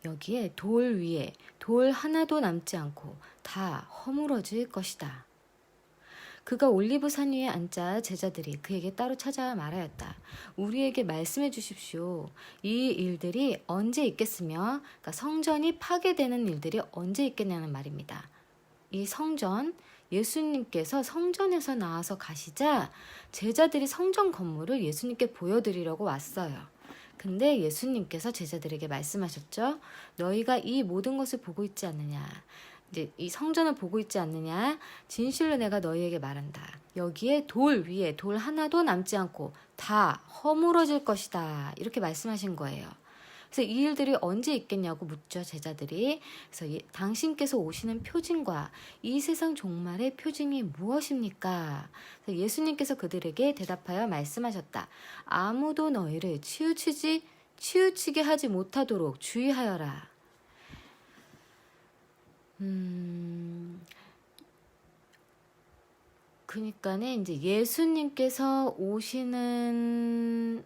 여기에 돌 위에 돌 하나도 남지 않고 다 허물어질 것이다. 그가 올리브산 위에 앉자 제자들이 그에게 따로 찾아와 말하였다. 우리에게 말씀해 주십시오. 이 일들이 언제 있겠으며, 그러니까 성전이 파괴되는 일들이 언제 있겠냐는 말입니다. 이 성전, 예수님께서 성전에서 나와서 가시자 제자들이 성전 건물을 예수님께 보여드리려고 왔어요. 근데 예수님께서 제자들에게 말씀하셨죠. 너희가 이 모든 것을 보고 있지 않느냐. 이제 이 성전을 보고 있지 않느냐. 진실로 내가 너희에게 말한다. 여기에 돌 위에 돌 하나도 남지 않고 다 허물어질 것이다. 이렇게 말씀하신 거예요. 그래서 이 일들이 언제 있겠냐고 묻죠, 제자들이. 그래서 당신께서 오시는 표징과 이 세상 종말의 표징이 무엇입니까? 그래서 예수님께서 그들에게 대답하여 말씀하셨다. 아무도 너희를 치우치게 하지 못하도록 주의하여라. 그러니까는 이제 예수님께서 오시는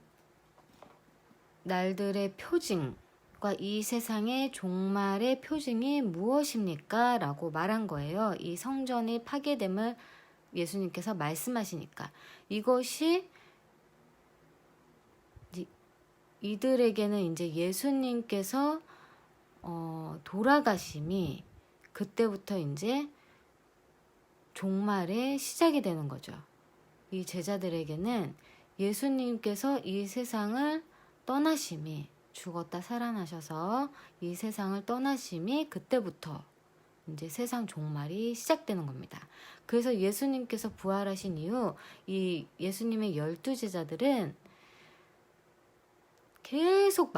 날들의 표징과 이 세상의 종말의 표징이 무엇입니까? 라고 말한 거예요. 이 성전이 파괴됨을 예수님께서 말씀하시니까. 이것이 이들에게는 이제 예수님께서 돌아가심이 그때부터 이제 종말의 시작이 되는 거죠. 이 제자들에게는 예수님께서 이 세상을 떠나심이, 죽었다 살아나셔서 이 세상을 떠나심이 그때부터 이제 세상 종말이 시작되는 겁니다. 그래서 예수님께서 부활하신 이후 이 예수님의 12제자들은 계속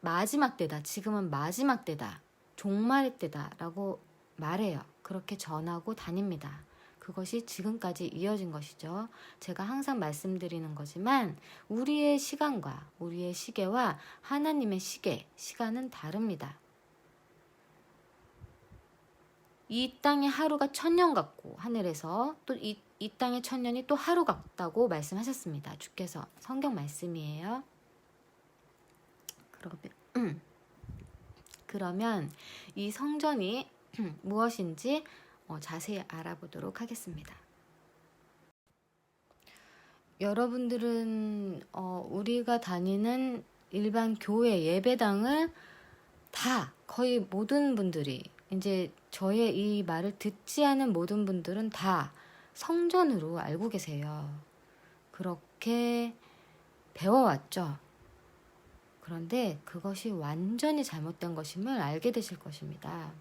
마지막 때다, 지금은 마지막 때다, 종말의 때다 라고 말해요. 그렇게 전하고 다닙니다. 그것이 지금까지 이어진 것이죠. 제가 항상 말씀드리는 거지만 우리의 시간과 우리의 시계와 하나님의 시간은 다릅니다. 이 땅의 하루가 1000년 같고 하늘에서 또 이 땅의 1000년이 또 하루 같다고 말씀하셨습니다. 주께서. 성경 말씀이에요. 그러면 이 성전이 무엇인지 자세히 알아보도록 하겠습니다. 여러분들은 우리가 다니는 일반 교회 예배당을 다 거의 모든 분들이, 이제 저의 이 말을 듣지 않은 모든 분들은 다 성전으로 알고 계세요. 그렇게 배워왔죠. 그런데 그것이 완전히 잘못된 것임을 알게 되실 것입니다.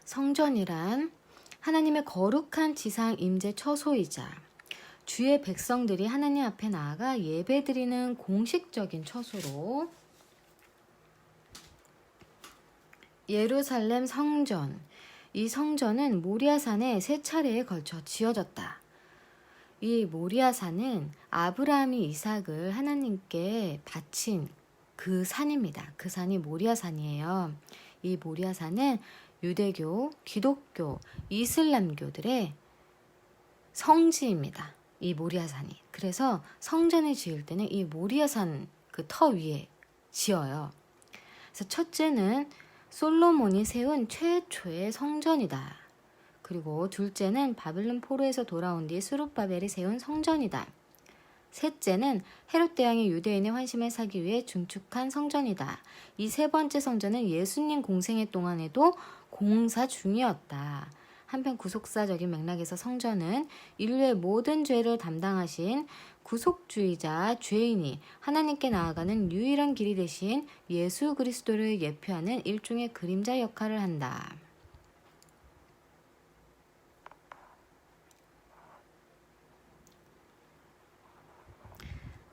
성전이란 하나님의 거룩한 지상 임재 처소이자 주의 백성들이 하나님 앞에 나아가 예배드리는 공식적인 처소로, 예루살렘 성전, 이 성전은 모리아산에 3차례에 걸쳐 지어졌다. 이 모리아산은 아브라함이 이삭을 하나님께 바친 그 산입니다. 그 산이 모리아산이에요. 이 모리아산은 유대교, 기독교, 이슬람교들의 성지입니다. 이 모리아산이. 그래서 성전을 지을 때는 이 모리아산 그 터 위에 지어요. 그래서 첫째는 솔로몬이 세운 최초의 성전이다. 그리고 둘째는 바벨론 포로에서 돌아온 뒤 스룹바벨이 세운 성전이다. 셋째는 헤롯 대왕이 유대인의 환심을 사기 위해 중축한 성전이다. 이 세 번째 성전은 예수님 공생애 동안에도 공사 중이었다. 한편 구속사적인 맥락에서 성전은 인류의 모든 죄를 담당하신 구속주의자 죄인이 하나님께 나아가는 유일한 길이 되신 예수 그리스도를 예표하는 일종의 그림자 역할을 한다.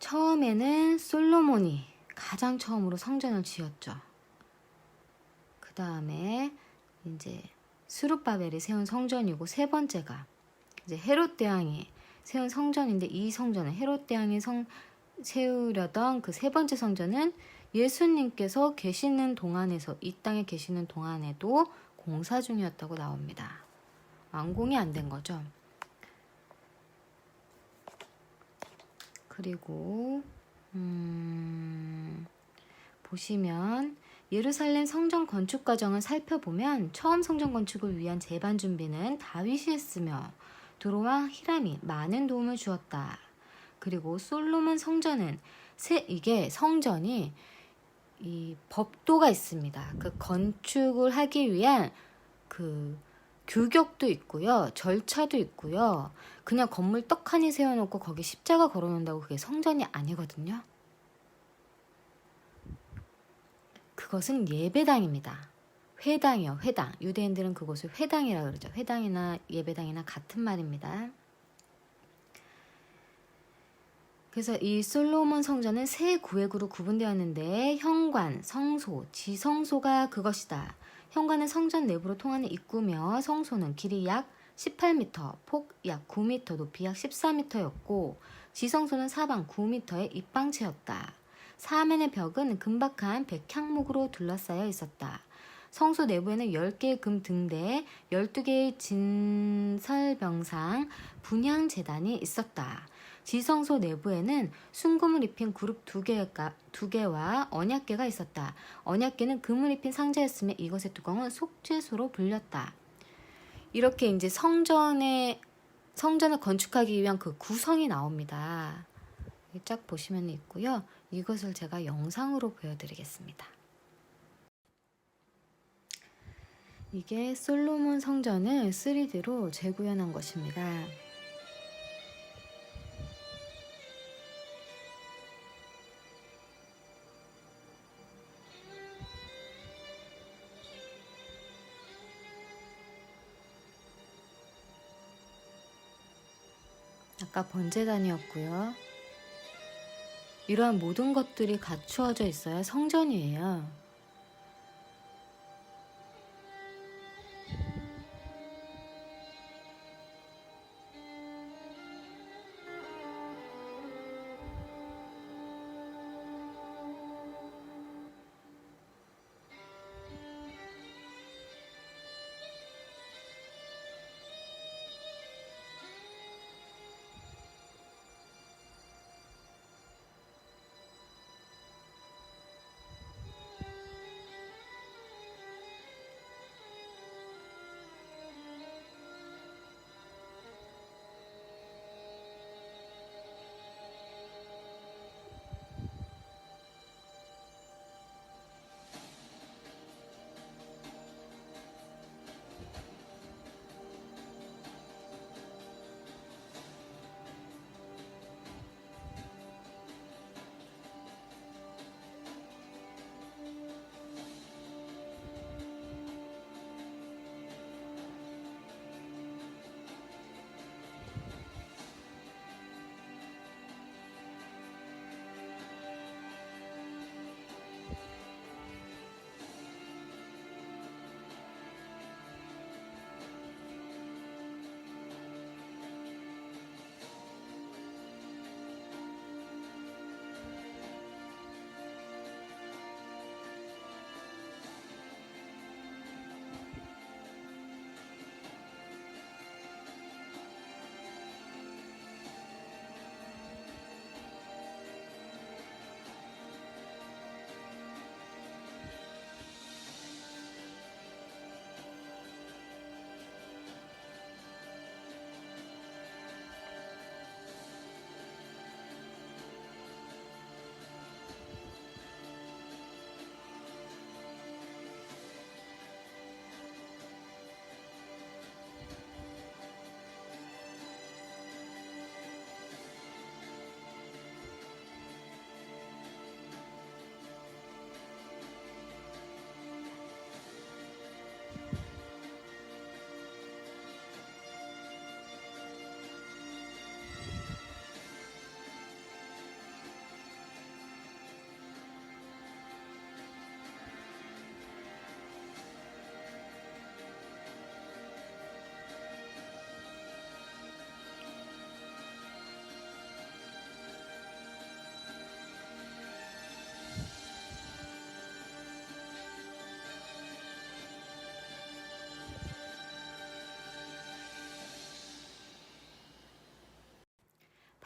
처음에는 솔로몬이 가장 처음으로 성전을 지었죠. 그 다음에 이제 스룹바벨이 세운 성전이고, 세 번째가 이제 헤롯 대왕이 세운 성전인데, 이 성전은 헤롯 대왕이 세우려던 그 세 번째 성전은 예수님께서 계시는 동안에서 이 땅에 계시는 동안에도 공사 중이었다고 나옵니다. 완공이 안 된 거죠. 그리고 보시면 예루살렘 성전 건축 과정을 살펴보면 처음 성전 건축을 위한 제반 준비는 다윗이 했으며 두로와 히람이 많은 도움을 주었다. 그리고 솔로몬 성전은 이게 성전이 이 법도가 있습니다. 그 건축을 하기 위한 그 규격도 있고요. 절차도 있고요. 그냥 건물 떡하니 세워놓고 거기 십자가 걸어놓는다고 그게 성전이 아니거든요. 그것은 예배당입니다. 회당이요. 회당. 유대인들은 그곳을 회당이라고 그러죠. 회당이나 예배당이나 같은 말입니다. 그래서 이 솔로몬 성전은 세 구획으로 구분되었는데 현관, 성소, 지성소가 그것이다. 현관은 성전 내부로 통하는 입구며 성소는 길이 약 18m, 폭 약 9m, 높이 약 14m였고 지성소는 사방 9m의 입방체였다. 사면의 벽은 금박한 백향목으로 둘러싸여 있었다. 성소 내부에는 10개의 금 등대, 12개의 진설병상, 분향재단이 있었다. 지성소 내부에는 순금을 입힌 그룹 2개와 언약궤가 있었다. 언약궤는 금을 입힌 상자였으며 이것의 뚜껑은 속죄소로 불렸다. 이렇게 이제 성전을 건축하기 위한 그 구성이 나옵니다. 쫙 보시면 있고요. 이것을 제가 영상으로 보여드리겠습니다. 이게 솔로몬 성전을 3D로 재구현한 것입니다. 아까 번제단이었고요. 이러한 모든 것들이 갖추어져 있어야 성전이에요.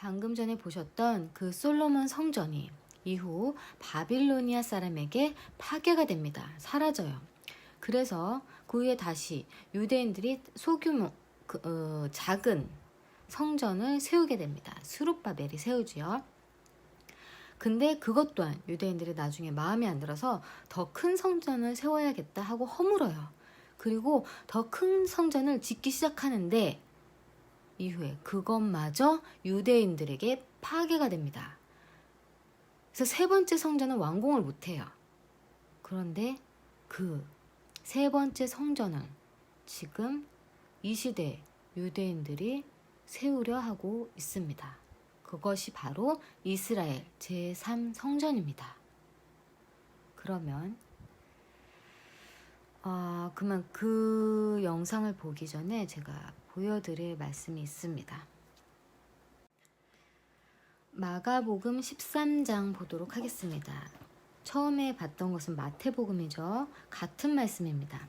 방금 전에 보셨던 그 솔로몬 성전이 이후 바빌로니아 사람에게 파괴가 됩니다. 사라져요. 그래서 그 후에 다시 유대인들이 소규모 작은 성전을 세우게 됩니다. 스룹바벨이 세우지요. 근데 그것 또한 유대인들이 나중에 마음에 안 들어서 더 큰 성전을 세워야겠다 하고 허물어요. 그리고 더 큰 성전을 짓기 시작하는데 이후에 그것마저 유대인들에게 파괴가 됩니다. 그래서 세 번째 성전은 완공을 못해요. 그런데 그 세 번째 성전을 지금 이 시대 유대인들이 세우려 하고 있습니다. 그것이 바로 이스라엘 제3성전입니다. 그러면 그러면 그 영상을 보기 전에 제가 보여드릴 말씀이 있습니다. 마가복음 13장 보도록 하겠습니다. 처음에 봤던 것은 마태복음이죠. 같은 말씀입니다.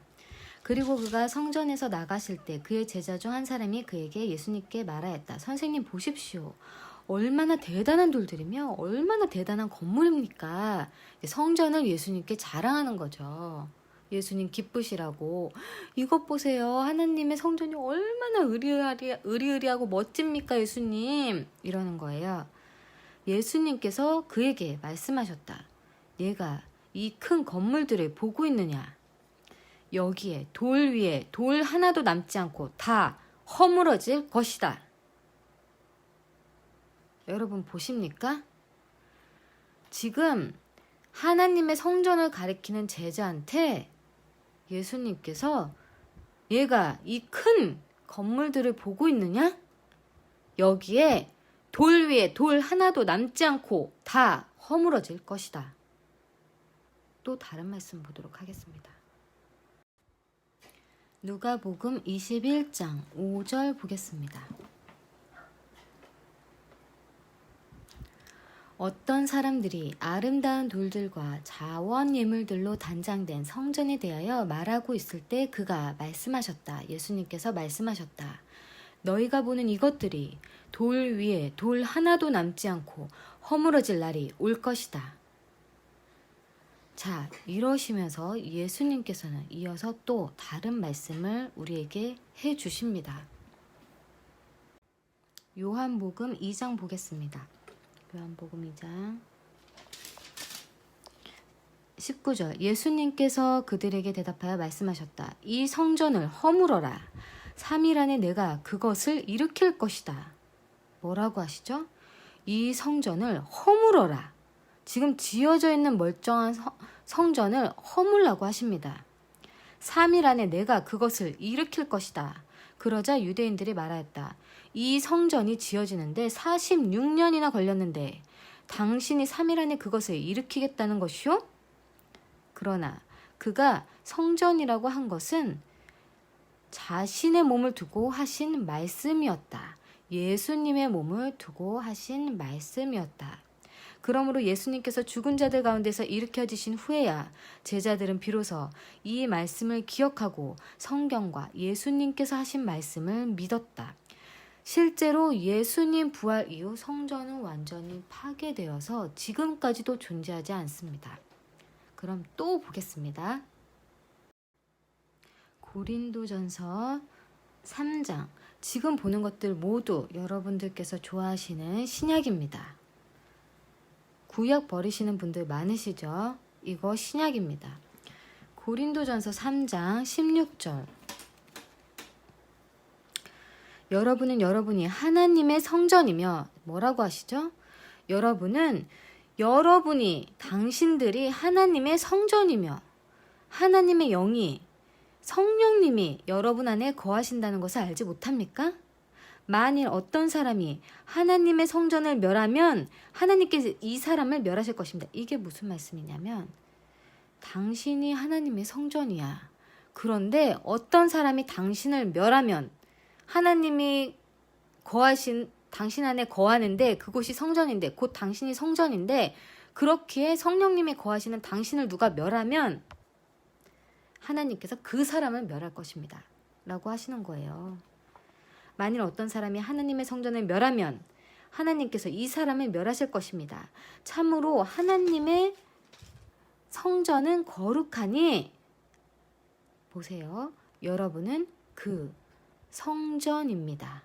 그리고 그가 성전에서 나가실 때 그의 제자 중 한 사람이 그에게 예수님께 말하였다. 선생님 보십시오. 얼마나 대단한 돌들이며 얼마나 대단한 건물입니까? 성전을 예수님께 자랑하는 거죠. 예수님 기쁘시라고. 이것 보세요. 하나님의 성전이 얼마나 으리으리하고 멋집니까 예수님. 이러는 거예요. 예수님께서 그에게 말씀하셨다. 내가 이 큰 건물들을 보고 있느냐? 여기에 돌 위에 돌 하나도 남지 않고 다 허물어질 것이다. 여러분 보십니까? 지금 하나님의 성전을 가리키는 제자한테 예수님께서 얘가 이 큰 건물들을 보고 있느냐? 여기에 돌 위에 돌 하나도 남지 않고 다 허물어질 것이다. 또 다른 말씀 보도록 하겠습니다. 누가복음 21장 5절 보겠습니다. 어떤 사람들이 아름다운 돌들과 자원 예물들로 단장된 성전에 대하여 말하고 있을 때 그가 말씀하셨다. 예수님께서 말씀하셨다. 너희가 보는 이것들이 돌 위에 돌 하나도 남지 않고 허물어질 날이 올 것이다. 자, 이러시면서 예수님께서는 이어서 또 다른 말씀을 우리에게 해 주십니다. 요한복음 2장 보겠습니다. 요한복음 2장 19절 예수님께서 그들에게 대답하여 말씀하셨다. 이 성전을 허물어라. 3일 안에 내가 그것을 일으킬 것이다. 뭐라고 하시죠? 이 성전을 허물어라. 지금 지어져 있는 멀쩡한 성전을 허물라고 하십니다. 3일 안에 내가 그것을 일으킬 것이다. 그러자 유대인들이 말하였다. 이 성전이 지어지는데 46년이나 걸렸는데 당신이 3일 안에 그것을 일으키겠다는 것이요? 그러나 그가 성전이라고 한 것은 자신의 몸을 두고 하신 말씀이었다. 예수님의 몸을 두고 하신 말씀이었다. 그러므로 예수님께서 죽은 자들 가운데서 일으켜지신 후에야 제자들은 비로소 이 말씀을 기억하고 성경과 예수님께서 하신 말씀을 믿었다. 실제로 예수님 부활 이후 성전은 완전히 파괴되어서 지금까지도 존재하지 않습니다. 그럼 또 보겠습니다. 고린도전서 3장. 지금 보는 것들 모두 여러분들께서 좋아하시는 신약입니다. 구약 버리시는 분들 많으시죠? 이거 신약입니다. 고린도전서 3장 16절. 여러분이 하나님의 성전이며 뭐라고 하시죠? 당신들이 하나님의 성전이며 하나님의 영이 성령님이 여러분 안에 거하신다는 것을 알지 못합니까? 만일 어떤 사람이 하나님의 성전을 멸하면 하나님께서 이 사람을 멸하실 것입니다. 이게 무슨 말씀이냐면 당신이 하나님의 성전이야. 그런데 어떤 사람이 당신을 멸하면 하나님이 당신 안에 거하는데 그곳이 성전인데 곧 당신이 성전인데 그렇기에 성령님이 거하시는 당신을 누가 멸하면 하나님께서 그 사람을 멸할 것입니다. 라고 하시는 거예요. 만일 어떤 사람이 하나님의 성전을 멸하면 하나님께서 이 사람을 멸하실 것입니다. 참으로 하나님의 성전은 거룩하니 보세요. 여러분은 그 성전입니다.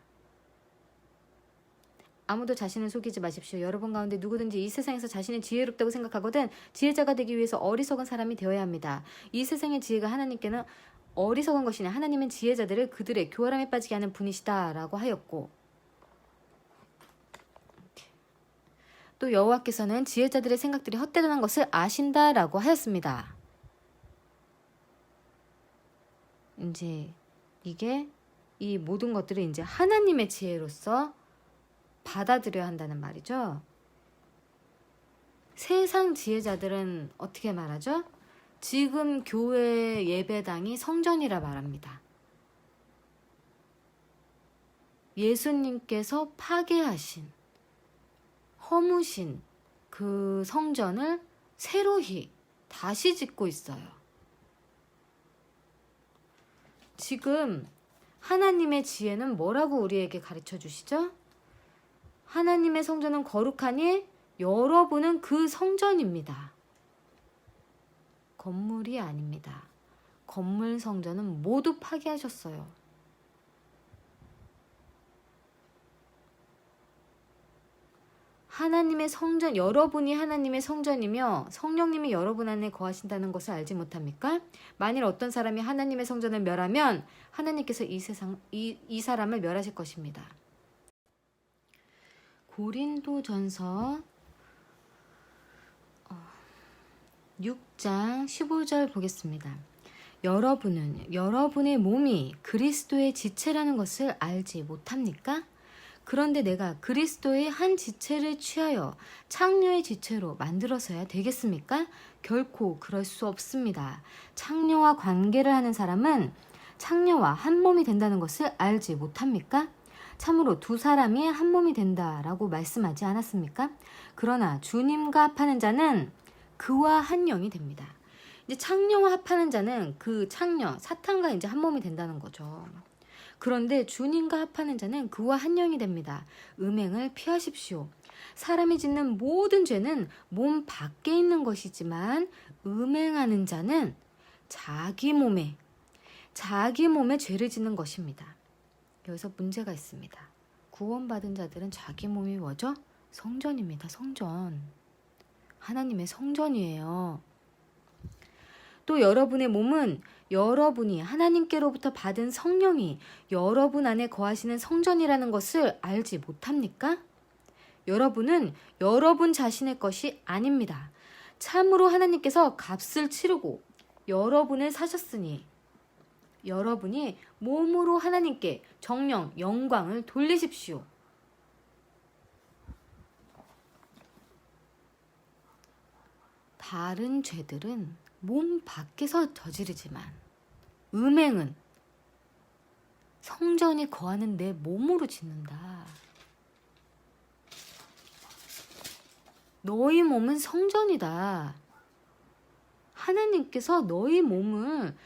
아무도 자신을 속이지 마십시오. 여러분 가운데 누구든지 이 세상에서 자신이 지혜롭다고 생각하거든 지혜자가 되기 위해서 어리석은 사람이 되어야 합니다. 이 세상의 지혜가 하나님께는 어리석은 것이니 하나님은 지혜자들을 그들의 교활함에 빠지게 하는 분이시다 라고 하였고, 또 여호와께서는 지혜자들의 생각들이 헛되다는 것을 아신다 라고 하였습니다. 이제 이게 이 모든 것들을 이제 하나님의 지혜로서 받아들여야 한다는 말이죠. 세상 지혜자들은 어떻게 말하죠? 지금 교회 예배당이 성전이라 말합니다. 예수님께서 파괴하신, 허무신 그 성전을 새로이 다시 짓고 있어요. 지금 하나님의 지혜는 뭐라고 우리에게 가르쳐 주시죠? 하나님의 성전은 거룩하니 여러분은 그 성전입니다. 건물이 아닙니다. 건물 성전은 모두 파괴하셨어요. 하나님의 성전, 여러분이 하나님의 성전이며 성령님이 여러분 안에 거하신다는 것을 알지 못합니까? 만일 어떤 사람이 하나님의 성전을 멸하면 하나님께서 이 사람을 멸하실 것입니다. 고린도전서 6장 15절 보겠습니다. 여러분은 여러분의 몸이 그리스도의 지체라는 것을 알지 못합니까? 그런데 내가 그리스도의 한 지체를 취하여 창녀의 지체로 만들어서야 되겠습니까? 결코 그럴 수 없습니다. 창녀와 관계를 하는 사람은 창녀와 한 몸이 된다는 것을 알지 못합니까? 참으로 두 사람이 한 몸이 된다라고 말씀하지 않았습니까? 그러나 주님과 합하는 자는 그와 한 영이 됩니다. 이제 창녀와 합하는 자는 그 창녀, 사탄과 이제 한 몸이 된다는 거죠. 그런데 주님과 합하는 자는 그와 한 영이 됩니다. 음행을 피하십시오. 사람이 짓는 모든 죄는 몸 밖에 있는 것이지만 음행하는 자는 자기 몸에 죄를 짓는 것입니다. 여기서 문제가 있습니다. 구원받은 자들은 자기 몸이 뭐죠? 성전입니다. 성전. 하나님의 성전이에요. 또 여러분의 몸은 여러분이 하나님께로부터 받은 성령이 여러분 안에 거하시는 성전이라는 것을 알지 못합니까? 여러분은 여러분 자신의 것이 아닙니다. 참으로 하나님께서 값을 치르고 여러분을 사셨으니 여러분이 몸으로 하나님께 정령 영광을 돌리십시오. 다른 죄들은 몸 밖에서 저지르지만 음행은 성전이 거하는 내 몸으로 짓는다. 너희 몸은 성전이다. 하나님께서 너희 몸을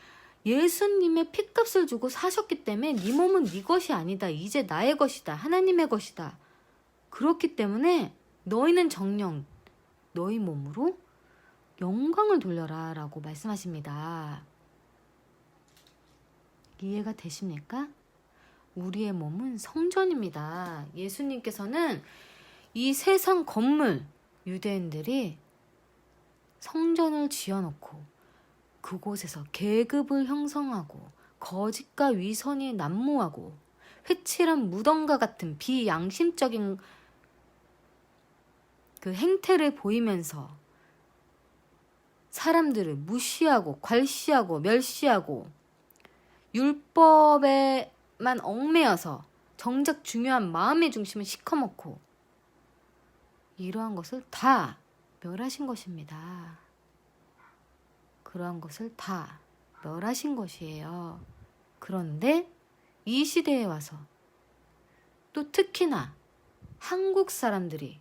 예수님의 핏값을 주고 사셨기 때문에 네 몸은 네 것이 아니다. 이제 나의 것이다. 하나님의 것이다. 그렇기 때문에 너희는 정녕 너희 몸으로 영광을 돌려라 라고 말씀하십니다. 이해가 되십니까? 우리의 몸은 성전입니다. 예수님께서는 이 세상 건물, 유대인들이 성전을 지어놓고 그곳에서 계급을 형성하고 거짓과 위선이 난무하고 회칠한 무덤과 같은 비양심적인 그 행태를 보이면서 사람들을 무시하고 괄시하고 멸시하고 율법에만 얽매여서 정작 중요한 마음의 중심을 시커멓고 이러한 것을 다 멸하신 것입니다. 그러한 것을 다 멸하신 것이에요. 그런데 이 시대에 와서 또 특히나 한국 사람들이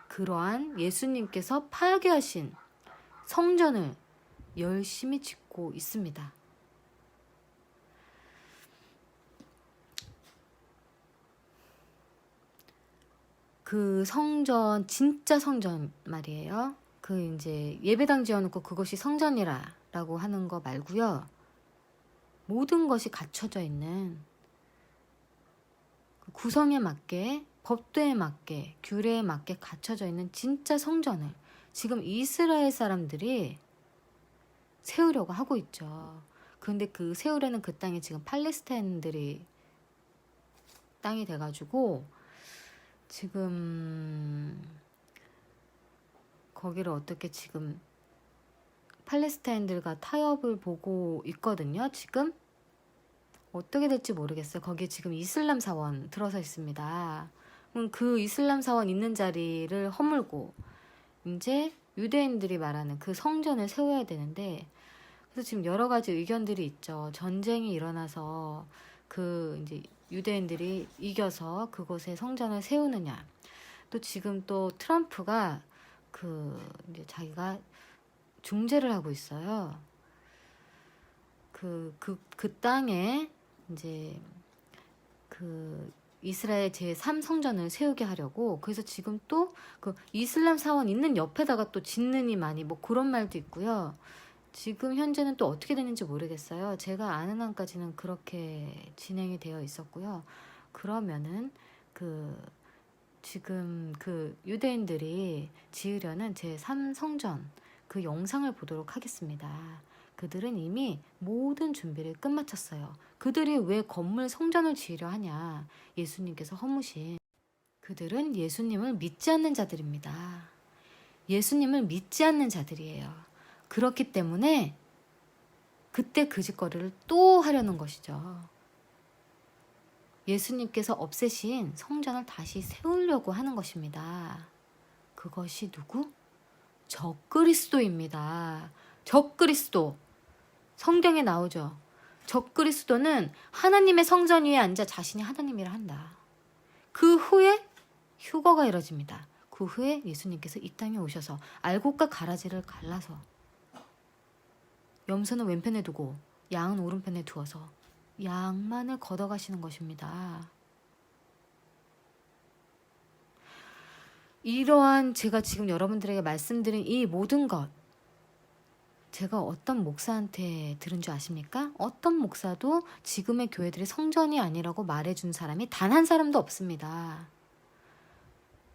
그러한 예수님께서 파괴하신 성전을 열심히 짓고 있습니다. 그 성전, 진짜 성전 말이에요. 그 이제 예배당 지어놓고 그것이 성전이라고 하는 거 말고요. 모든 것이 갖춰져 있는 구성에 맞게, 법도에 맞게, 규례에 맞게 갖춰져 있는 진짜 성전을 지금 이스라엘 사람들이 세우려고 하고 있죠. 그런데 그 세우려는 그 땅이 지금 팔레스타인들이 땅이 돼가지고 지금 거기를 어떻게 지금 팔레스타인들과 타협을 보고 있거든요. 지금 어떻게 될지 모르겠어요. 거기에 지금 이슬람 사원 들어서 있습니다. 그 이슬람 사원 있는 자리를 허물고 이제 유대인들이 말하는 그 성전을 세워야 되는데, 그래서 지금 여러 가지 의견들이 있죠. 전쟁이 일어나서 그 이제 유대인들이 이겨서 그곳에 성전을 세우느냐. 또 지금 또 트럼프가 그 이제 자기가 중재를 하고 있어요. 그 땅에 이제 그 이스라엘 제3성전을 세우게 하려고. 그래서 지금 또 그 이슬람 사원 있는 옆에다가 또 짓느니 많이 뭐 그런 말도 있고요. 지금 현재는 또 어떻게 되는지 모르겠어요. 제가 아는 한까지는 그렇게 진행이 되어 있었고요. 그러면은 그 지금 그 유대인들이 지으려는 제3성전 그 영상을 보도록 하겠습니다. 그들은 이미 모든 준비를 끝마쳤어요. 그들이 왜 건물 성전을 지으려 하냐. 예수님께서 허무신. 그들은 예수님을 믿지 않는 자들입니다. 예수님을 믿지 않는 자들이에요. 그렇기 때문에 그때 그 짓거리를 또 하려는 것이죠. 예수님께서 없애신 성전을 다시 세우려고 하는 것입니다. 그것이 누구? 적그리스도입니다. 적그리스도. 성경에 나오죠. 적그리스도는 하나님의 성전 위에 앉아 자신이 하나님이라 한다. 그 후에 휴거가 이뤄집니다. 그 후에 예수님께서 이 땅에 오셔서 알곡과 가라지를 갈라서 염소는 왼편에 두고 양은 오른편에 두어서 양만을 걷어가시는 것입니다. 이러한 제가 지금 여러분들에게 말씀드린 이 모든 것, 제가 어떤 목사한테 들은 줄 아십니까? 어떤 목사도 지금의 교회들이 성전이 아니라고 말해준 사람이 단 한 사람도 없습니다.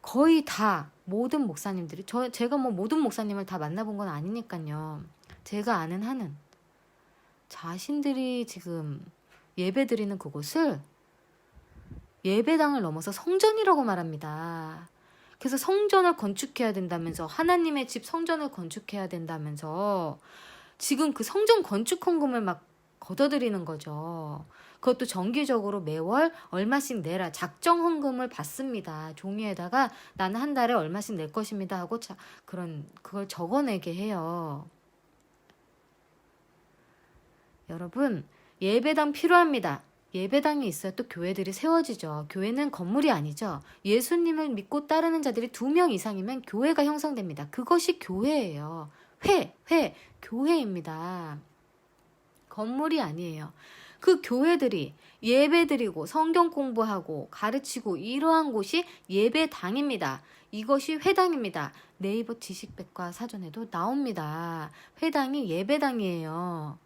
거의 다 모든 목사님들이, 제가 뭐 모든 목사님을 다 만나본 건 아니니까요. 제가 아는 한은 자신들이 지금 예배드리는 그곳을 예배당을 넘어서 성전이라고 말합니다. 그래서 성전을 건축해야 된다면서, 하나님의 집 성전을 건축해야 된다면서 지금 그 성전 건축 헌금을 막 걷어들이는 거죠. 그것도 정기적으로 매월 얼마씩 내라, 작정 헌금을 받습니다. 종이에다가 나는 한 달에 얼마씩 낼 것입니다 하고 그걸 적어내게 해요. 여러분, 예배당 필요합니다. 예배당이 있어야 또 교회들이 세워지죠. 교회는 건물이 아니죠. 예수님을 믿고 따르는 자들이 2명 이상이면 교회가 형성됩니다. 그것이 교회예요. 교회입니다. 건물이 아니에요. 그 교회들이 예배드리고 성경 공부하고 가르치고 이러한 곳이 예배당입니다. 이것이 회당입니다. 네이버 지식백과 사전에도 나옵니다. 회당이 예배당이에요.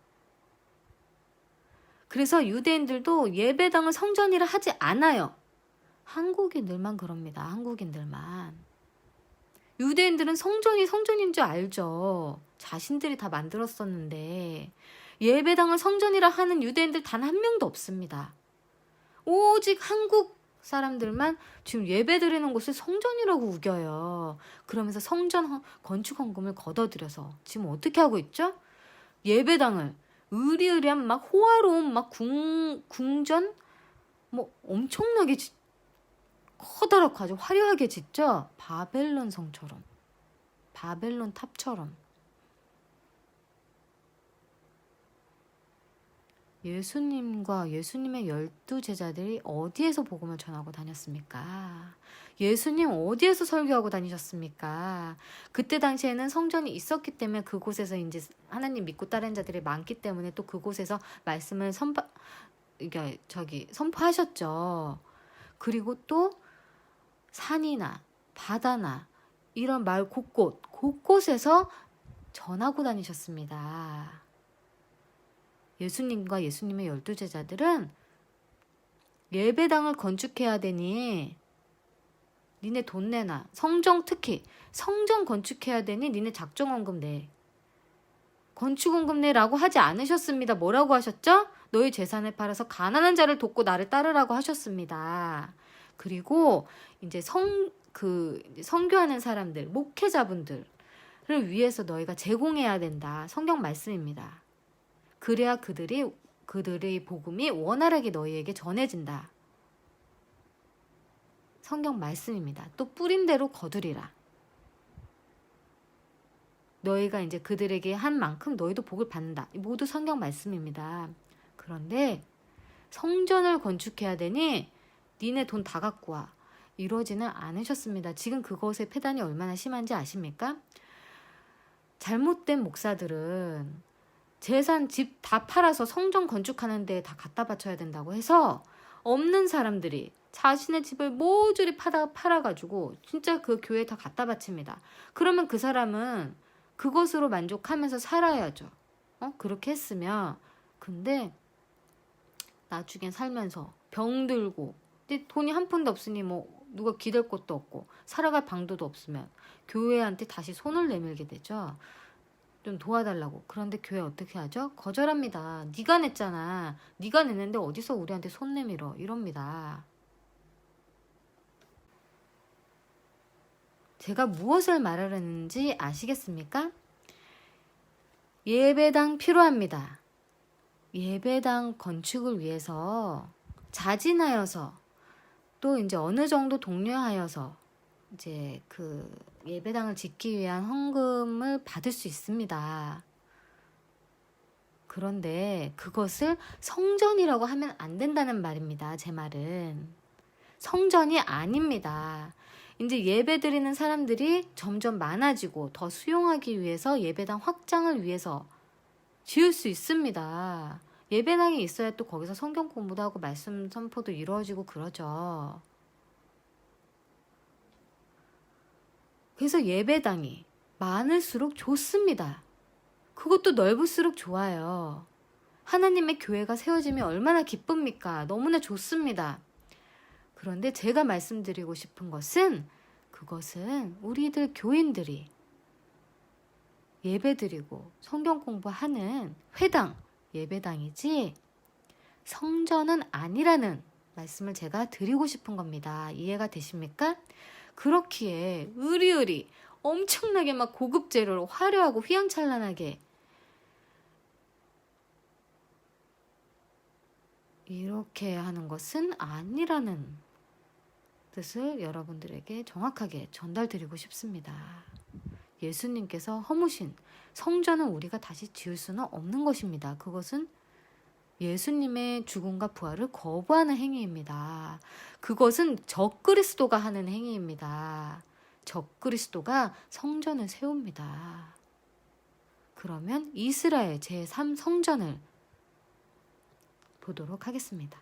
그래서 유대인들도 예배당을 성전이라 하지 않아요. 한국인들만 그럽니다. 한국인들만. 유대인들은 성전이 성전인 줄 알죠. 자신들이 다 만들었었는데 예배당을 성전이라 하는 유대인들 단 한 명도 없습니다. 오직 한국 사람들만 지금 예배드리는 곳을 성전이라고 우겨요. 그러면서 성전 건축 헌금을 걷어들여서 지금 어떻게 하고 있죠? 예배당을 으리으리한 막 호화로운 막 궁전 뭐 엄청나게 커다랗고 아주 화려하게 짓죠. 바벨론 성처럼, 바벨론 탑처럼. 예수님과 예수님의 12제자들이 어디에서 복음을 전하고 다녔습니까? 예수님 어디에서 설교하고 다니셨습니까? 그때 당시에는 성전이 있었기 때문에 그곳에서 이제 하나님 믿고 따르는 자들이 많기 때문에 또 그곳에서 말씀을 선포하셨죠. 그리고 또 산이나 바다나 이런 마을 곳곳에서 전하고 다니셨습니다. 예수님과 예수님의 12제자들은 예배당을 건축해야 되니 니네 돈 내놔. 특히 성전 건축해야 되니 니네 작정원금 내. 건축원금 내라고 하지 않으셨습니다. 뭐라고 하셨죠? 너희 재산을 팔아서 가난한 자를 돕고 나를 따르라고 하셨습니다. 그리고 이제 선교하는 사람들, 목회자분들을 위해서 너희가 제공해야 된다. 성경 말씀입니다. 그래야 그들의 복음이 원활하게 너희에게 전해진다. 성경 말씀입니다. 또 뿌린 대로 거두리라. 너희가 이제 그들에게 한 만큼 너희도 복을 받는다. 모두 성경 말씀입니다. 그런데 성전을 건축해야 되니 니네 돈 다 갖고 와. 이러지는 않으셨습니다. 지금 그것의 폐단이 얼마나 심한지 아십니까? 잘못된 목사들은 재산 집 다 팔아서 성전 건축하는 데 다 갖다 바쳐야 된다고 해서 없는 사람들이 자신의 집을 모조리 팔아가지고 진짜 그 교회에 다 갖다 바칩니다. 그러면 그 사람은 그것으로 만족하면서 살아야죠. 그렇게 했으면. 근데 나중에 살면서 병들고 근데 돈이 한 푼도 없으니 뭐 누가 기댈 곳도 없고 살아갈 방도도 없으면 교회한테 다시 손을 내밀게 되죠. 좀 도와달라고. 그런데 교회 어떻게 하죠? 거절합니다. 네가 냈잖아. 네가 냈는데 어디서 우리한테 손 내밀어. 이럽니다. 제가 무엇을 말하려는지 아시겠습니까? 예배당 필요합니다. 예배당 건축을 위해서 자진하여서 또 이제 어느 정도 독려하여서 이제 그 예배당을 짓기 위한 헌금을 받을 수 있습니다. 그런데 그것을 성전이라고 하면 안 된다는 말입니다. 제 말은. 성전이 아닙니다. 이제 예배 드리는 사람들이 점점 많아지고 더 수용하기 위해서 예배당 확장을 위해서 지을 수 있습니다. 예배당이 있어야 또 거기서 성경 공부도 하고 말씀 선포도 이루어지고 그러죠. 그래서 예배당이 많을수록 좋습니다. 그것도 넓을수록 좋아요. 하나님의 교회가 세워지면 얼마나 기쁩니까? 너무나 좋습니다. 그런데 제가 말씀드리고 싶은 것은 그것은 우리들 교인들이 예배드리고 성경 공부하는 회당, 예배당이지 성전은 아니라는 말씀을 제가 드리고 싶은 겁니다. 이해가 되십니까? 그렇기에 의리의리 엄청나게 막 고급 재료로 화려하고 휘황찬란하게 이렇게 하는 것은 아니라는 뜻을 여러분들에게 정확하게 전달드리고 싶습니다. 예수님께서 허무신 성전은 우리가 다시 지을 수는 없는 것입니다. 그것은 예수님의 죽음과 부활을 거부하는 행위입니다. 그것은 적그리스도가 하는 행위입니다. 적그리스도가 성전을 세웁니다. 그러면 이스라엘 제3성전을 보도록 하겠습니다.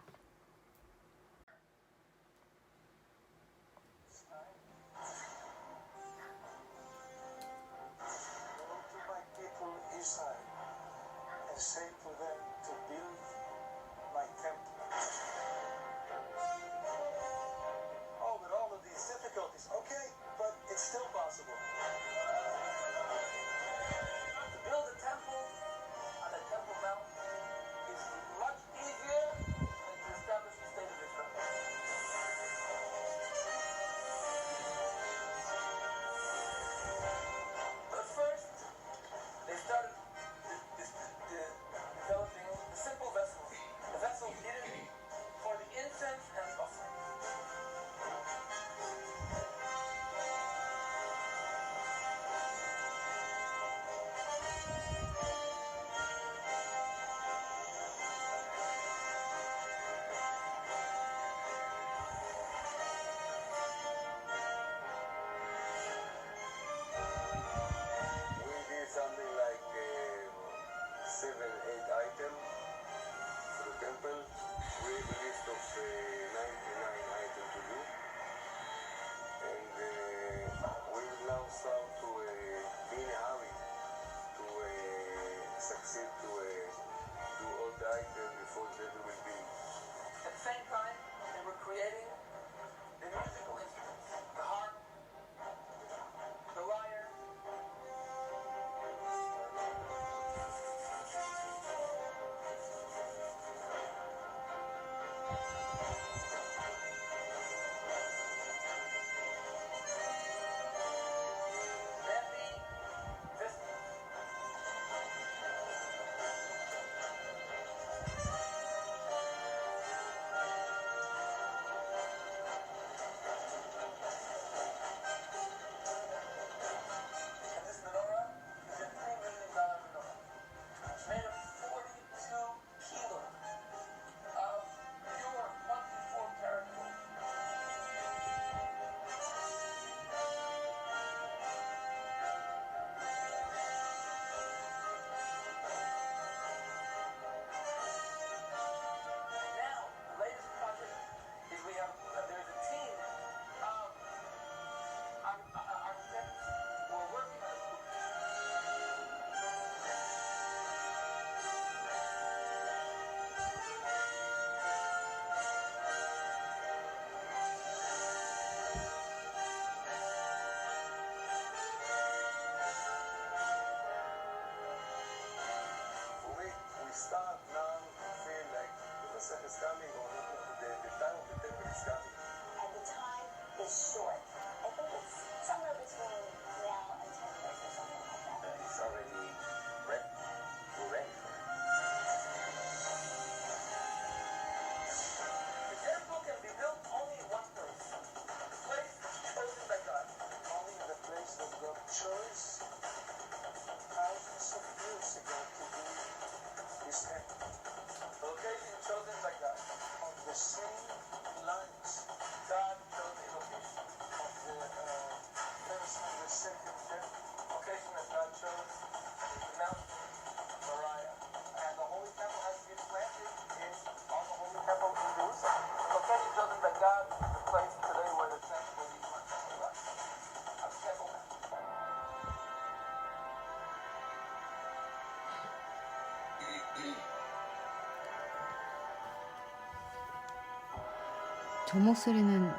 저 목소리는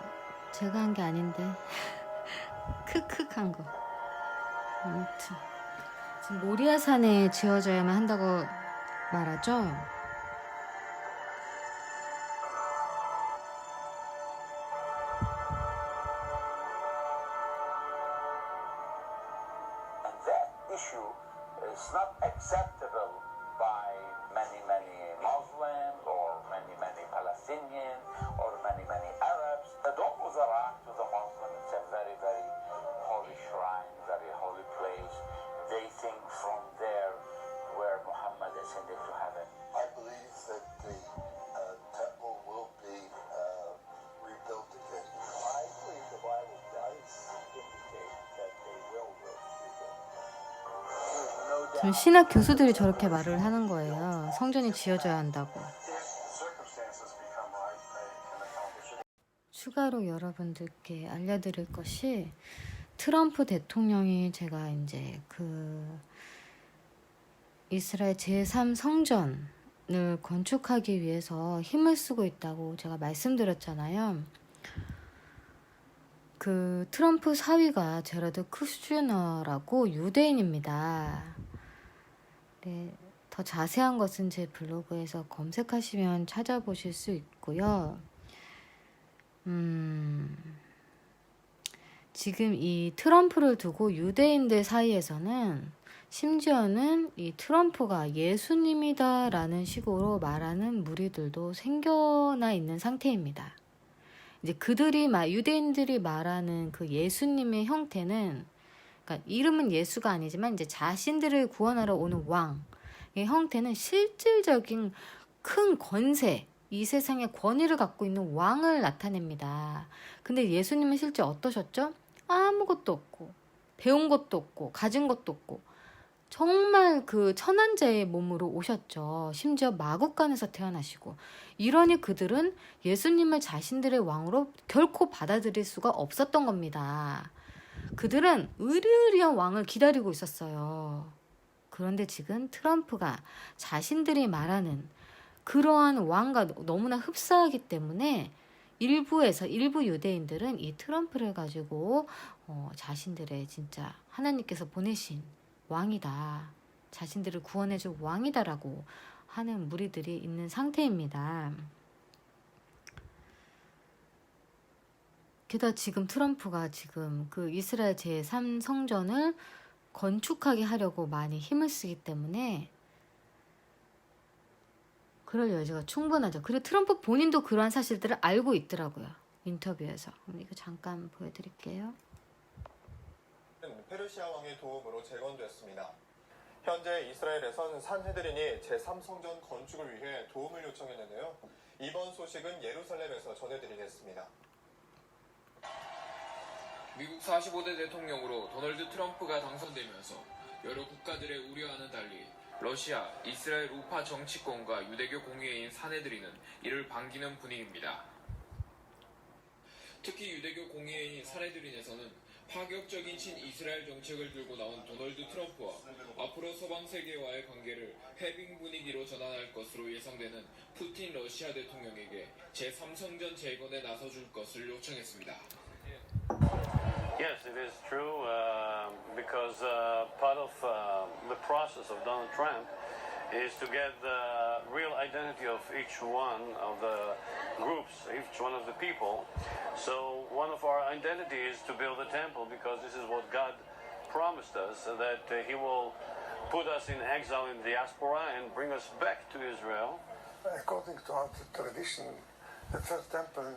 제가 한 게 아닌데 크크 한 거. 아무튼 지금 모리아산에 지어져야만 한다고 말하죠. Issue is not acceptable by many Muslims or many Palestinians or many Arabs. The Dome Zarak to the Muslims is a very holy shrine, very holy place. They think from there where Muhammad ascended to heaven. I believe that the temple will be rebuilt again. I believe the Bible does indicate that they will rebuild. 지금 신학 교수들이 저렇게 말을 하는 거예요. 성전이 지어져야 한다고. 추가로 여러분들께 알려드릴 것이 트럼프 대통령이 제가 이제 그 이스라엘 제3성전을 건축하기 위해서 힘을 쓰고 있다고 제가 말씀드렸잖아요. 그 트럼프 사위가 제러드 쿠슈너라고 유대인입니다. 네, 더 자세한 것은 제 블로그에서 검색하시면 찾아보실 수 있고요. 지금 이 트럼프를 두고 유대인들 사이에서는 심지어는 이 트럼프가 예수님이다라는 식으로 말하는 무리들도 생겨나 있는 상태입니다. 이제 유대인들이 말하는 그 예수님의 형태는, 그러니까 이름은 예수가 아니지만 이제 자신들을 구원하러 오는 왕의 형태는 실질적인 큰 권세, 이 세상에 권위를 갖고 있는 왕을 나타냅니다. 근데 예수님은 실제 어떠셨죠? 아무것도 없고 배운 것도 없고 가진 것도 없고 정말 그 천한자의 몸으로 오셨죠. 심지어 마국간에서 태어나시고. 이러니 그들은 예수님을 자신들의 왕으로 결코 받아들일 수가 없었던 겁니다. 그들은 의리의리한 왕을 기다리고 있었어요. 그런데 지금 트럼프가 자신들이 말하는 그러한 왕과 너무나 흡사하기 때문에 일부 유대인들은 이 트럼프를 가지고 자신들의 진짜 하나님께서 보내신 왕이다, 자신들을 구원해줄 왕이다라고 하는 무리들이 있는 상태입니다. 게다가 지금 트럼프가 지금 그 이스라엘 제3성전을 건축하게 하려고 많이 힘을 쓰기 때문에 그럴 여지가 충분하죠. 그리고 트럼프 본인도 그러한 사실들을 알고 있더라고요. 인터뷰에서. 이거 잠깐 보여드릴게요. 페르시아 왕의 도움으로 재건됐습니다. 현재 이스라엘에선 산헤드린이 제3성전 건축을 위해 도움을 요청했는데요. 이번 소식은 예루살렘에서 전해드리겠습니다. 미국 45대 대통령으로 도널드 트럼프가 당선되면서 여러 국가들의 우려와는 달리 러시아, 이스라엘 우파 정치권과 유대교 공예인 산헤드린은 이를 반기는 분위기입니다. 특히 유대교 공예인 산헤드린에서는 파격적인 친이스라엘 정책을 들고 나온 도널드 트럼프와 앞으로 서방 세계와의 관계를 해빙 분위기로 전환할 것으로 예상되는 푸틴 러시아 대통령에게 제3성전 재건에 나서줄 것을 요청했습니다. Yes, it is true because part of the process of Donald Trump is to get the real identity of each one of the groups, each one of the people. So one of our identities is to build a temple because this is what God promised us, that He will put us in exile in diaspora and bring us back to Israel. According to our tradition, the first temple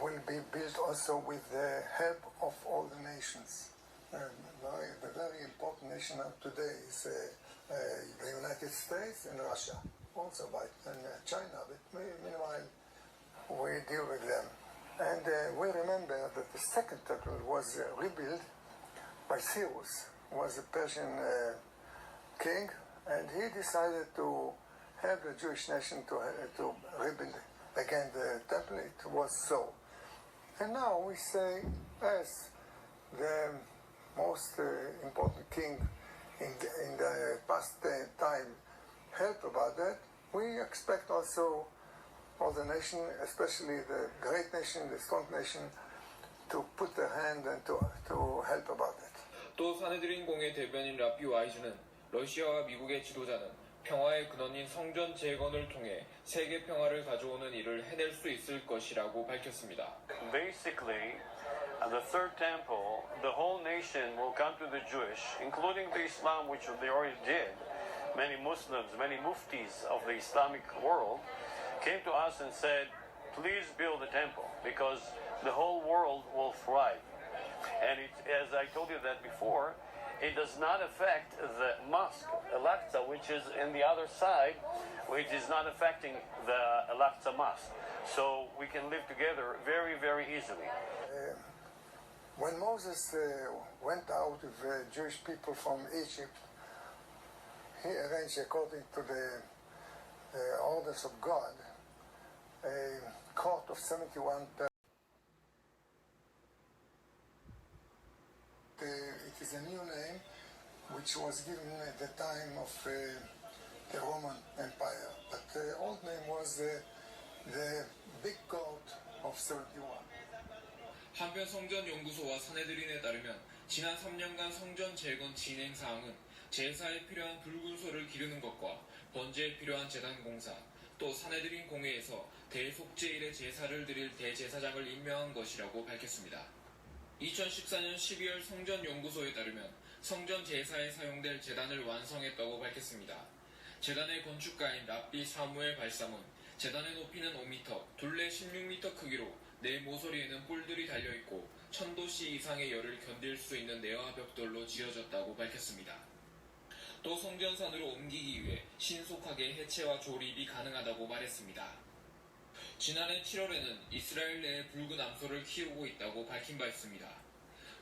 will be built also with the help of all the nations. The very important nation of today is the United States and Russia, also and China, but meanwhile we deal with them. And we remember that the second temple was rebuilt by Cyrus, who was a Persian king, and he decided to help the Jewish nation to rebuild again the temple. It was so. And now we say, as the most important king in the past time helped about that, we expect also all the nation, especially the great nation, the strong nation, to put their hand and to help about it. 또 사내들인 공의 대변인 라피 와이즈는 러시아와 미국의 지도자는 평화의 근원인 성전 재건을 통해 세계 평화를 가져오는 일을 해낼 수 있을 것이라고 밝혔습니다. Basically, the third temple, the whole nation will come to the Jewish, including the Islam, which they already did. Many Muslims, many muftis of the Islamic world came to us and said, please build a temple because the whole world will thrive. And it, as I told you that before, it does not affect the mosque, Al-Aqsa, which is in the other side, which is not affecting the Al-Aqsa mosque. So we can live together very, very easily. When Moses went out with the Jewish people from Egypt, he arranged, according to the orders of God, a court of 71. It is a new name which was given at the time of the Roman Empire, but the old name was the Big Court of 71. 한편 성전연구소와 사내들인에 따르면 지난 3년간 성전 재건 진행 사항은 제사에 필요한 붉은 소를 기르는 것과 번제에 필요한 제단 공사, 또 사내들인 공회에서 대속제일의 제사를 드릴 대제사장을 임명한 것이라고 밝혔습니다. 2014년 12월 성전연구소에 따르면 성전 제사에 사용될 제단을 완성했다고 밝혔습니다. 제단의 건축가인 라비 사무엘 발삼은 제단의 높이는 5m, 둘레 16m 크기로 내 모서리에는 뿔들이 달려있고 1000도씨 이상의 열을 견딜 수 있는 내화 벽돌로 지어졌다고 밝혔습니다. 또 성전산으로 옮기기 위해 신속하게 해체와 조립이 가능하다고 말했습니다. 지난해 7월에는 이스라엘 내에 붉은 암소를 키우고 있다고 밝힌 바 있습니다.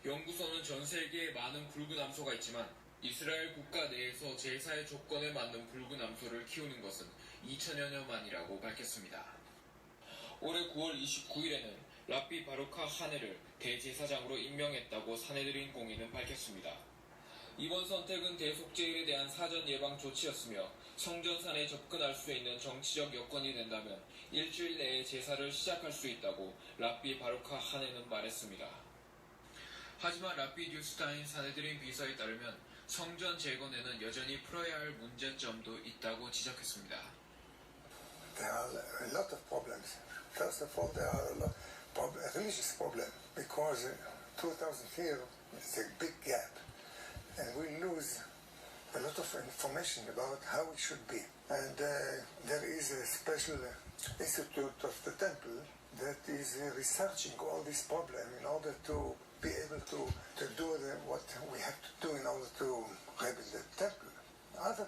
연구소는 전 세계에 많은 붉은 암소가 있지만 이스라엘 국가 내에서 제사의 조건에 맞는 붉은 암소를 키우는 것은 2000여 년 만이라고 밝혔습니다. 올해 9월 29일에는 라피 바루카 하네를 대제사장으로 임명했다고 사내들인 공의는 밝혔습니다. 이번 선택은 대속제일에 대한 사전 예방 조치였으며 성전산에 접근할 수 있는 정치적 여건이 된다면 일주일 내에 제사를 시작할 수 있다고 라피 바루카 하네는 말했습니다. 하지만 라피 뉴스타인 사내들인 비서에 따르면 성전 재건에는 여전히 풀어야 할 문제점도 있다고 지적했습니다. There are a lot of problems. First of all, there are a lot of religious problems because 2000 years is a big gap, and we lose a lot of information about how it should be. And there is a special institute of the temple that is researching all these problems in order to be able to do what we have to do in order to rebuild the temple. Other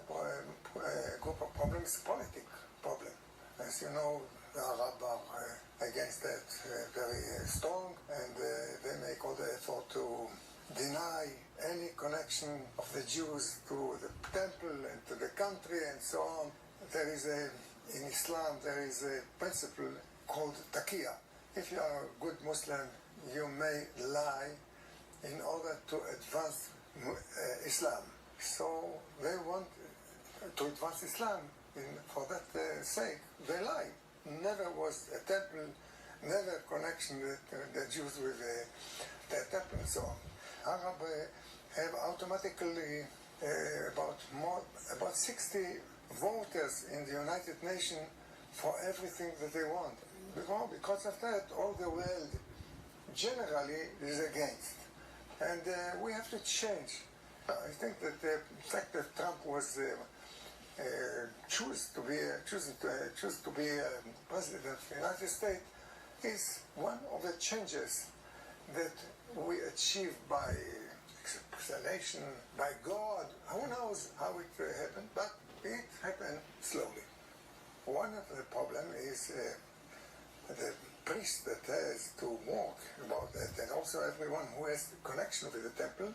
group of problems is political problem. As you know, the Arab are against that very strong, and they make all the effort to deny any connection of the Jews to the temple and to the country and so on. There is in Islam, there is a principle called taqiyya. If you are a good Muslim, you may lie in order to advance Islam. So they want to advance Islam. For that sake, they lie. Never was a temple, never connection with the Jews with the temple and so on. Arab have automatically about 60 voters in the United Nations for everything that they want. Because of that, all the world generally is against. And we have to change. I think that the fact that Trump was choose to be president of the United States is one of the changes that we achieved by explanation, by God. Who knows how it happened, but it happened slowly. One of the problems is the priest that has to walk about that, and also everyone who has connection with the temple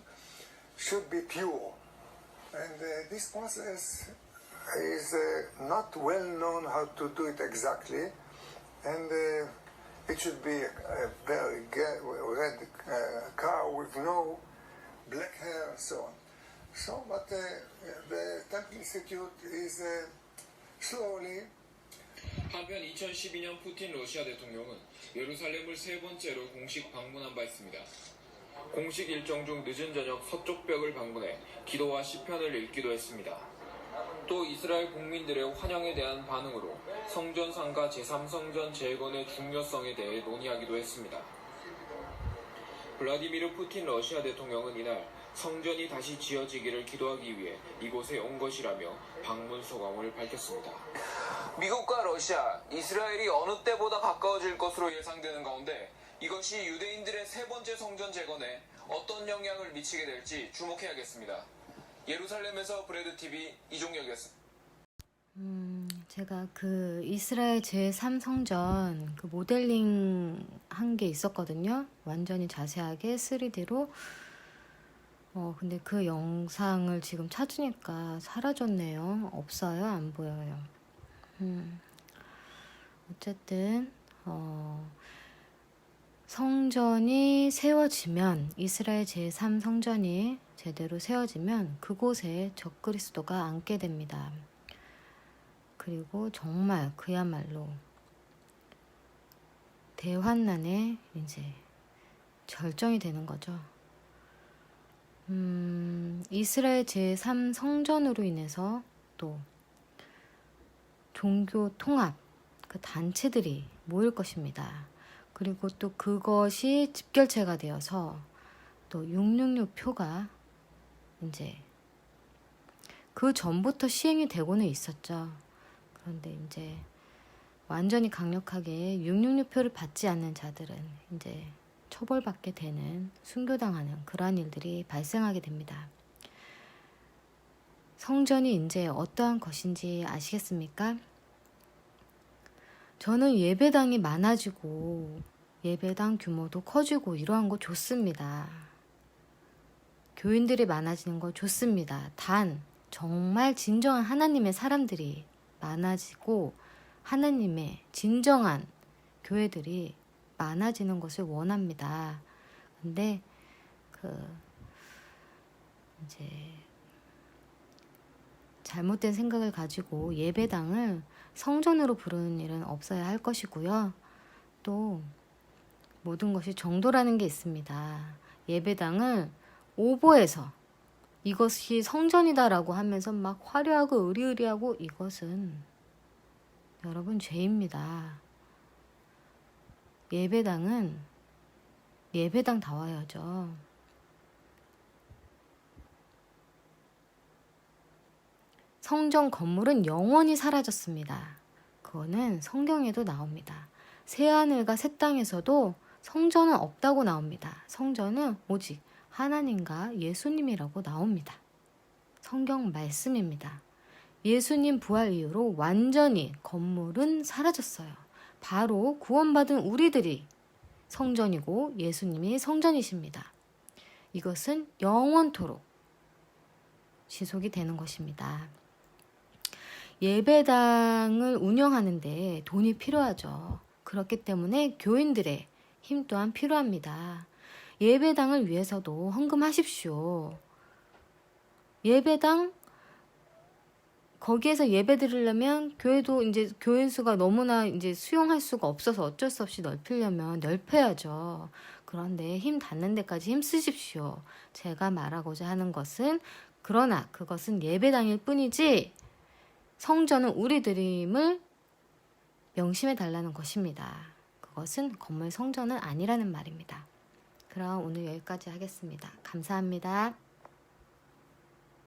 should be pure. And this process is not well known how to do it exactly, and it should be a very red cow with no black hair and so on. So, but the Temple Institute is slowly. 한편 2012년 푸틴 러시아 대통령은 예루살렘을 세 번째로 공식 방문한 바 있습니다. 공식 일정 중 늦은 저녁 서쪽 벽을 방문해 기도와 시편을 읽기도 했습니다. 또 이스라엘 국민들의 환영에 대한 반응으로 성전 상가 제3성전 재건의 중요성에 대해 논의하기도 했습니다. 블라디미르 푸틴 러시아 대통령은 이날 성전이 다시 지어지기를 기도하기 위해 이곳에 온 것이라며 방문 소감을 밝혔습니다. 미국과 러시아, 이스라엘이 어느 때보다 가까워질 것으로 예상되는 가운데 이것이 유대인들의 세 번째 성전 재건에 어떤 영향을 미치게 될지 주목해야겠습니다. 예루살렘에서 브레드TV 이종혁이었습니다. 제가 그 이스라엘 제3성전 그 모델링 한 게 있었거든요. 완전히 자세하게 3D로. 근데 그 영상을 지금 찾으니까 사라졌네요. 없어요. 안 보여요. 어쨌든 성전이 세워지면, 이스라엘 제3성전이 제대로 세워지면 그곳에 적그리스도가 앉게 됩니다. 그리고 정말 그야말로 대환난의 이제 절정이 되는 거죠. 이스라엘 제3성전으로 인해서 또 종교 통합, 그 단체들이 모일 것입니다. 그리고 또 그것이 집결체가 되어서 또 666 표가 이제 그 전부터 시행이 되고는 있었죠. 그런데 이제 완전히 강력하게 666 표를 받지 않는 자들은 이제 처벌받게 되는, 순교당하는 그러한 일들이 발생하게 됩니다. 성전이 이제 어떠한 것인지 아시겠습니까? 저는 예배당이 많아지고 예배당 규모도 커지고 이러한 거 좋습니다. 교인들이 많아지는 거 좋습니다. 단 정말 진정한 하나님의 사람들이 많아지고 하나님의 진정한 교회들이 많아지는 것을 원합니다. 근데 이제 잘못된 생각을 가지고 예배당을 성전으로 부르는 일은 없어야 할 것이고요. 또 모든 것이 정도라는 게 있습니다. 예배당을 오버해서 이것이 성전이다라고 하면서 막 화려하고 의리의리하고, 이것은 여러분 죄입니다. 예배당은 예배당다워야죠. 성전 건물은 영원히 사라졌습니다. 그거는 성경에도 나옵니다. 새하늘과 새 땅에서도 성전은 없다고 나옵니다. 성전은 오직 하나님과 예수님이라고 나옵니다. 성경 말씀입니다. 예수님 부활 이후로 완전히 건물은 사라졌어요. 바로 구원받은 우리들이 성전이고 예수님이 성전이십니다. 이것은 영원토록 지속이 되는 것입니다. 예배당을 운영하는데 돈이 필요하죠. 그렇기 때문에 교인들의 힘 또한 필요합니다. 예배당을 위해서도 헌금하십시오. 예배당, 거기에서 예배 드리려면 교회도 이제 교인 수가 너무나 이제 수용할 수가 없어서 어쩔 수 없이 넓히려면 넓혀야죠. 그런데 힘 닿는 데까지 힘 쓰십시오. 제가 말하고자 하는 것은, 그러나 그것은 예배당일 뿐이지 성전은 우리들임을 명심해 달라는 것입니다. 그것은 건물 성전은 아니라는 말입니다. 그럼 오늘 여기까지 하겠습니다. 감사합니다.